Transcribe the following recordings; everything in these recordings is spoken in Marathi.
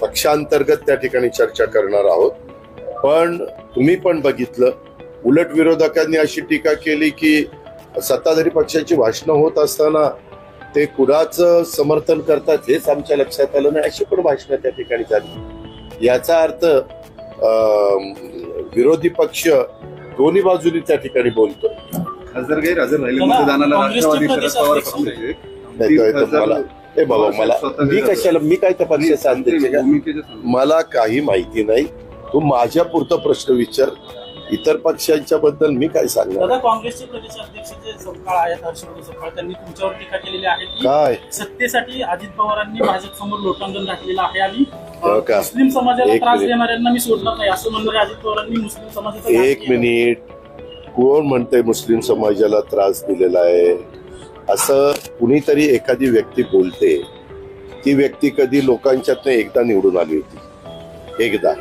पक्षांतर्गत त्या ठिकाणी चर्चा करणार आहोत। पण तुम्ही पण बघितलं, उलट विरोधकांनी अशी टीका केली की सत्ताधारी पक्षाची भाषणं होत असताना ते कुणाचं समर्थन करतात हेच आमच्या लक्षात आलं नाही, अशी पण भाषणं त्या ठिकाणी झाली। याचा अर्थ विरोधी पक्ष दोन्ही बाजूनी त्या ठिकाणी बोलतो। खासदार गैरहजर राहिले मतदानाला राष्ट्रवादी शरद पवार पक्षाचे बाबा मला मी काय त्या पक्षाचा अध्यक्ष का? मला काही माहिती नाही। तू माझ्या पुरतं प्रश्न विचार, इतर पक्षांच्या बद्दल मी काय सांगणार। काँग्रेसचे प्रदेशाध्यक्ष जे सपकाळ आहेत हर्षवर्धन सपकाळ, त्यांनी तुमच्यावर टीका केलेली आहे की काय सत्तेसाठी अजित पवारांनी भाजप समोर लोटांगण घातलेलं आहे आणि मुस्लिम समाजाला त्रास देणाऱ्यांना मी सोडणार नाही असं म्हणणारे अजित पवारांनी मुस्लिम समाजाचा एक मिनिट, कोण म्हणतंय मुस्लिम समाजाला त्रास दिलेला आहे? असं कुणीतरी एखादी व्यक्ती बोलते, ती व्यक्ती कधी लोकांच्यातनं एकदा निवडून आली होती, एकदा,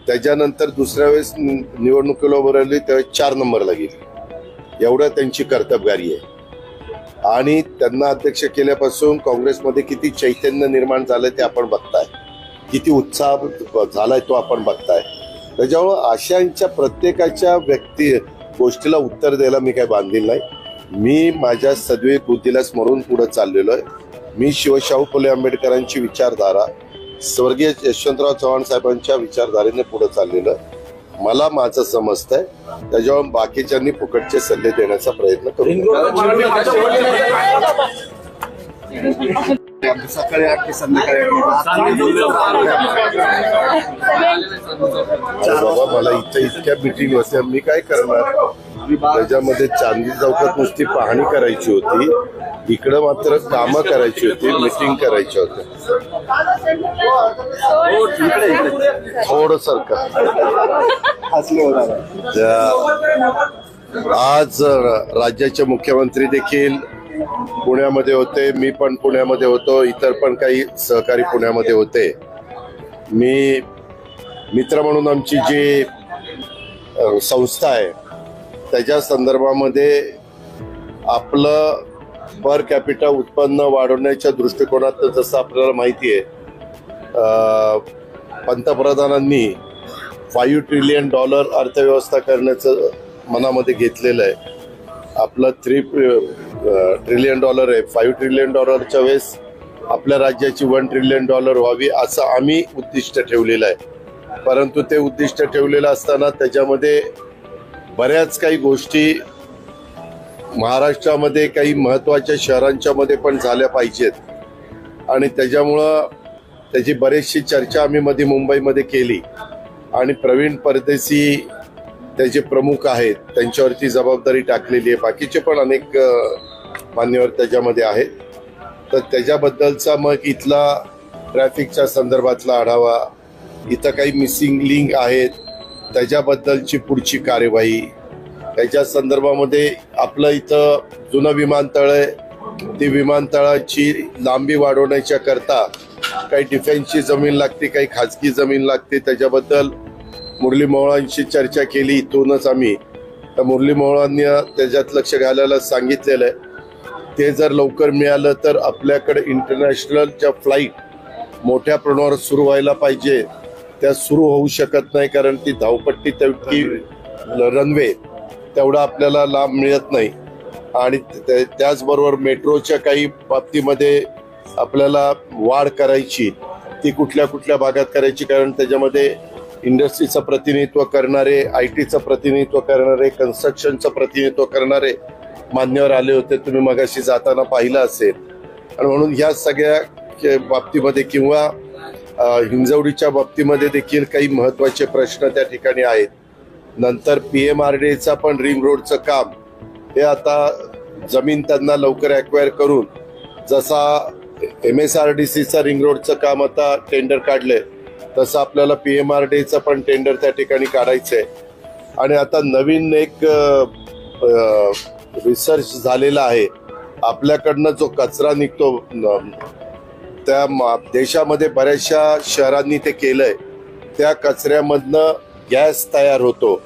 त्याच्यानंतर दुसऱ्या वेळेस निवडणुकीला उभं राहिली त्यावेळेस 4 नंबरला गेली। एवढं त्यांची कर्तबगारी आहे। आणि त्यांना अध्यक्ष केल्यापासून काँग्रेसमध्ये किती चैतन्य निर्माण झालंय ते आपण बघताय, किती उत्साह झालाय तो आपण बघताय। त्याच्यामुळं अशांच्या प्रत्येकाच्या गोष्टीला उत्तर द्यायला मी काही बांधील नाही। मी माझ्या सद्विवेक बुद्धीला स्मरून पुढे चाललेलो आहे। मी शिवशाहू फुले आंबेडकरांची विचारधारा, स्वर्गीय यशवंतराव चव्हाण साहेबांच्या विचारधारेने पुढे चाललेलं आहे। मला माझं समजतंय, त्याच्यावर बाकीच्यांनी फुकटचे सल्ले देण्याचा प्रयत्न करू। सकाळी 8 ते संध्याकाळी बाबा मला इतक्या मीटिंग होत्या, मी काय करणार? त्याच्यामध्ये चांदी चौकात नुसती पाहणी करायची होती, इकडं मात्र कामं करायची होती, मीटिंग करायची होती। थोडं सरकार आज राज्याचे मुख्यमंत्री देखील पुण्यामध्ये होते, मी पण पुण्यामध्ये होतो, इतर पण काही सहकारी पुण्यामध्ये होते। मी मित्र म्हणून आमची जी संस्था आहे त्याच्या संदर्भामध्ये आपलं पर कॅपिटा उत्पन्न वाढवण्याच्या दृष्टिकोनात जसं आपल्याला माहिती आहे, पंतप्रधानांनी $5 ट्रिलियन अर्थव्यवस्था करण्याचं मनामध्ये घेतलेलं आहे। आपलं $3 ट्रिलियन आहे। $5 ट्रिलियन वेळेस आपल्या राज्याची $1 ट्रिलियन व्हावी असं आम्ही उद्दिष्ट ठेवलेलं आहे। परंतु ते उद्दिष्ट ठेवलेलं असताना त्याच्यामध्ये बऱ्याच काही गोष्टी महाराष्ट्रामध्ये काही महत्वाच्या शहरांच्या मध्ये पण झाल्या पाहिजेत आणि त्याच्यामुळं त्याची बरीचशी चर्चा आम्ही मध्ये मुंबईमध्ये केली आणि प्रवीण परदेशी त्याचे प्रमुख आहेत, त्यांच्यावरती जबाबदारी टाकलेली आहे। बाकीचे पण अनेक मान्यवर त्याच्यामध्ये आहेत। तर त्याच्याबद्दलचा मग इथला ट्रॅफिकच्या संदर्भातला आढावा, इथं काही मिसिंग लिंक आहेत त्याच्याबद्दलची पुढची कार्यवाही, त्याच्या संदर्भामध्ये आपलं इथं जुनं विमानतळ आहे, ती विमानतळाची लांबी वाढवण्याच्या करता काही डिफेन्सची जमीन लागते, काही खाजगी जमीन लागते। त्याच्याबद्दल मुरली मोहोळांशी चर्चा केली इथूनच आम्ही, तर मुरली मोहोळांनी त्याच्यात लक्ष घालायला सांगितलेलं आहे। ते जर लवकर मिळालं तर आपल्याकडे इंटरनॅशनलच्या फ्लाईट मोठ्या प्रमाणावर सुरू व्हायला पाहिजे, त्या सुरू होऊ शकत नाही कारण ती धावपट्टी तेवढी रनवे तेवढा आपल्याला लाभ मिळत नाही। आणि त्याचबरोबर मेट्रोच्या काही बाबतीमध्ये आपल्याला वाढ करायची, ती कुठल्या कुठल्या भागात करायची, कारण त्याच्यामध्ये इंडस्ट्रीचं प्रतिनिधित्व करणारे, IT चं प्रतिनिधित्व करणारे, कन्स्ट्रक्शनचं प्रतिनिधित्व करणारे मान्यवर आले होते, तुम्ही मगाशी जाताना पाहिलं असेल। आणि म्हणून ह्या सगळ्या बाबतीमध्ये किंवा हिंजवडीच्या बाबतीमध्ये देखील काही महत्वाचे प्रश्न त्या ठिकाणी आहेत। नंतर PMRDAचं पण रिंग रोडचं काम हे आता जमीन त्यांना लवकर ॲक्वायर करून, जसा MSRDCचं रिंग रोडचं काम आता टेंडर काढलंय तसं आपल्याला PMRDAचं पण टेंडर त्या ठिकाणी काढायचंय। आणि आता नवीन एक रिसर्च झालेला आहे, आपल्याकडनं जो कचरा निघतो त्या देशामध्ये बऱ्याचशा शहरांनी ते केलंय, त्या कचऱ्यामधनं गॅस तयार होतो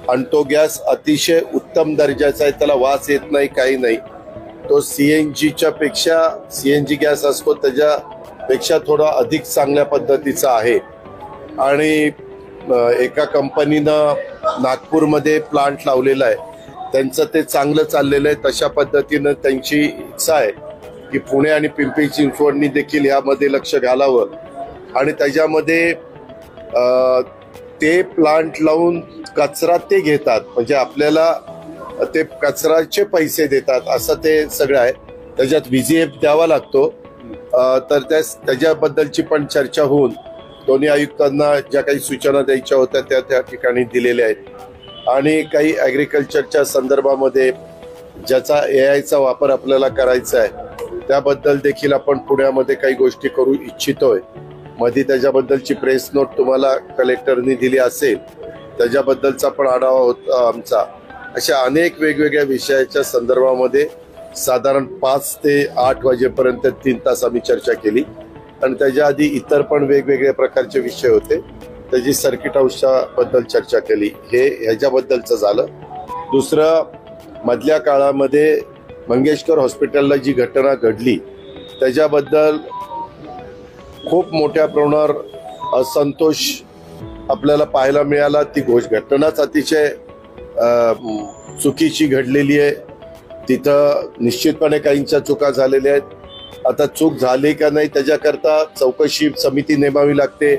आणि तो गॅस अतिशय उत्तम दर्जाचा आहे, त्याला वास येत नाही, काही नाही। तो CNGच्या पेक्षा CNG गॅस असतो, त्याच्या पेक्षा थोडा अधिक चांगल्या पद्धतीचा आहे आणि एका कंपनीनं नागपूरमध्ये प्लांट लावलेला आहे, त्यांचं ते चांगलं चाललेलं आहे. तशा पद्धतीनं त्यांची इच्छा आहे की पुणे आणि पिंपरी चिंचवडनी देखील यामध्ये लक्ष घालावं आणि त्याच्यामध्ये ते प्लांट लावून कचरा ते घेतात, म्हणजे आपल्याला ते कचराचे पैसे देतात असं ते सगळं आहे. त्याच्यात VGF द्यावा लागतो. तर त्याच्याबद्दलची पण चर्चा होऊन दोन्ही आयुक्तांना ज्या काही सूचना द्यायच्या होत्या त्या ठिकाणी दिलेल्या आहेत आणि काही ॲग्रिकल्चरच्या संदर्भामध्ये ज्याचा AI चा वापर आपल्याला करायचा आहे त्याबद्दल देखील आपण पुण्यामध्ये काही गोष्टी करू इच्छितोय. मध्ये त्याच्याबद्दलची प्रेस नोट तुम्हाला कलेक्टरनी दिली असेल, त्याच्याबद्दलचा पण आढावा होता आमचा. अशा अनेक वेगवेगळ्या विषयाच्या संदर्भामध्ये साधारण 5 ते 8 वाजेपर्यंत 3 तास आम्ही चर्चा केली आणि त्याच्या आधी इतर पण वेगवेगळ्या प्रकारचे विषय होते. त्याची सर्किट हाऊसच्या चर्चा केली. हे ह्याच्याबद्दलचं झालं. दुसरं, मधल्या काळामध्ये मंगेशकर हॉस्पिटलला जी घटना घडली त्याच्याबद्दल खूप मोठ्या प्रमाणावर असंतोष आपल्याला पाहायला मिळाला. ती घटनाच अतिशय चुकीची घडलेली आहे. तिथं निश्चितपणे काहींच्या चुका झालेल्या आहेत. आता चूक झाली का नाही त्याच्याकरता चौकशी समिती नेमावी लागते.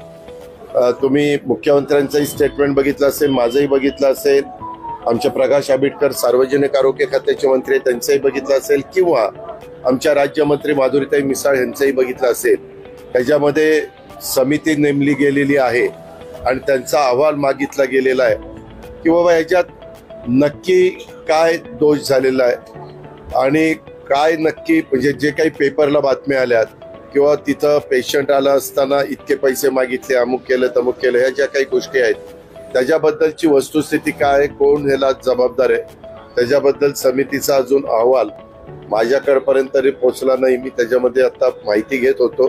तुम्ही मुख्यमंत्र्यांचंही स्टेटमेंट बघितलं असेल, माझंही बघितलं असेल, आमच्या प्रकाश आंबेडकर सार्वजनिक आरोग्य खात्याचे मंत्री त्यांचंही बघितलं असेल किंवा आमच्या राज्यमंत्री माधुरीताई मिसाळ यांचंही बघितलं असेल. त्याच्यामध्ये समिती नेमली गेलेली आहे आणि त्यांचा अहवाल मागितला गेलेला आहे की बाबा याच्यात नक्की काय दोष झालेला आहे आणि काय नक्की, म्हणजे जे काही पेपरला बातम्या आल्यात किंवा तिथं पेशंट आला असताना इतके पैसे मागितले, अमुक केलं तमुक केलं, ह्या ज्या काही गोष्टी आहेत त्याच्याबद्दलची वस्तुस्थिती काय, कोण ह्याला जबाबदार आहे, त्याच्याबद्दल समितीचा अजून अहवाल माझ्याकडपर्यंत तरी पोहोचला नाही. मी त्याच्यामध्ये आता माहिती घेत होतो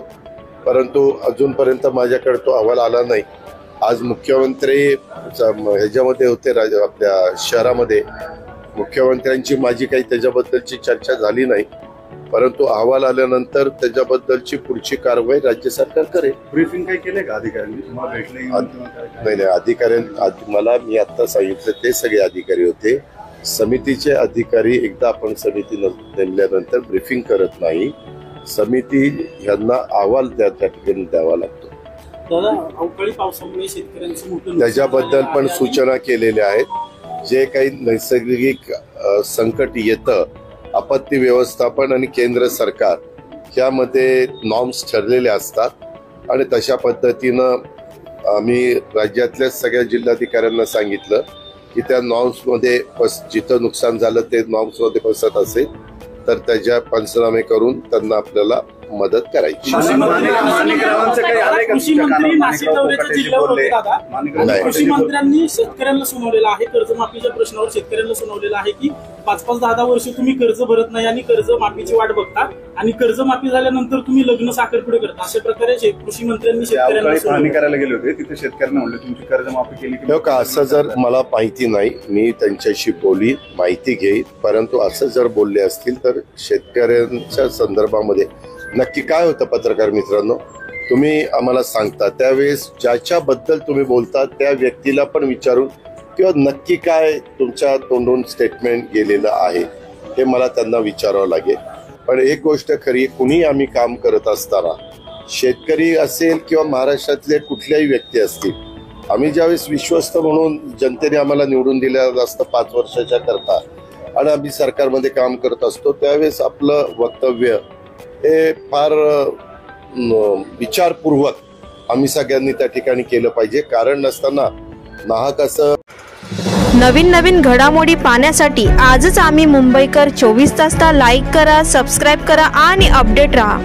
परंतु अजूनपर्यंत माझ्याकडे तो अहवाल आला नाही. आज मुख्यमंत्री ह्याच्यामध्ये होते आपल्या शहरामध्ये, मुख्यमंत्र्यांची माझी काही त्याच्याबद्दलची चर्चा झाली नाही परंतु अहवाल आल्यानंतर त्याच्याबद्दलची पुढची कारवाई राज्य सरकार करेल. ब्रीफिंग काय केले का अधिकाऱ्यांनी, तुम्हाला भेटले? नाही, अधिकाऱ्यांनी मला मी आता सांगितलं ते सगळे अधिकारी होते. समितीचे अधिकारी एकदा आपण समिती नेमल्यानंतर ब्रीफिंग करत नाही. समिती यांना अहवाल त्या ठिकाणी द्यावा लागतो. अवकाळी पावसामुळे शेतकऱ्यांचं मोठं त्याच्याबद्दल पण सूचना केलेल्या आहेत. जे काही नैसर्गिक संकट येतं, आपत्ती व्यवस्थापन आणि केंद्र सरकार यामध्ये नॉर्म्स ठरलेले असतात आणि तशा पद्धतीनं आम्ही राज्यातल्या सगळ्या जिल्हाधिकाऱ्यांना सांगितलं की त्या नॉर्म्समध्ये जिथं नुकसान झालं ते नॉर्म्समध्ये बसत असेल तर त्याच्या पंचनामे करून त्यांना आपल्याला मदत करायची. कृषी मंत्री नाशिक दौऱ्याच्या जिल्ह्यावर होते दादा. कृषी मंत्र्यांनी शेतकऱ्यांना सुनावलेलं आहे, कर्जमाफीच्या प्रश्नावर शेतकऱ्यांना सुनावलेलं आहे की 5-5, 10-10 वर्ष तुम्ही कर्ज भरत नाही आणि कर्जमाफीची वाट बघता आणि कर्जमाफी झाल्यानंतर तुम्ही लग्न साखरपुडे करता. अशा प्रकारे कृषी मंत्र्यांनी शेतकऱ्यांना करायला गेले होते. तिथे शेतकऱ्यांना म्हणले तुमची कर्जमाफी केली का, असं जर मला माहिती नाही, मी त्यांच्याशी बोली माहिती घेईन. परंतु असं जर बोलले असतील तर शेतकऱ्यांच्या संदर्भामध्ये नक्की काय होतं पत्रकार मित्रांनो, तुम्ही आम्हाला सांगता त्यावेळेस ज्याच्याबद्दल तुम्ही बोलता त्या व्यक्तीला पण विचारून किंवा नक्की काय तुमच्या तोंडून स्टेटमेंट गेलेलं आहे हे मला त्यांना विचारावं लागेल. पण एक गोष्ट खरी, कुणी आम्ही काम करत असताना शेतकरी असेल किंवा महाराष्ट्रातले कुठल्याही व्यक्ती असतील, आम्ही ज्यावेळेस विश्वस्त म्हणून जनतेने आम्हाला निवडून दिलेलं असतं 5 वर्षाच्या करता आणि आम्ही सरकारमध्ये काम करत असतो त्यावेळेस आपलं वक्तव्य हे फार विचारपूर्वक आम्ही सगळ्यांनी त्या ठिकाणी केलं पाहिजे. कारण नसताना नाहक असं. नवीन घडामोडी पाहण्यासाठी आजच आम्ही मुंबईकर 24 तासला लाईक करा, सबस्क्राईब करा आणि अपडेट रहा.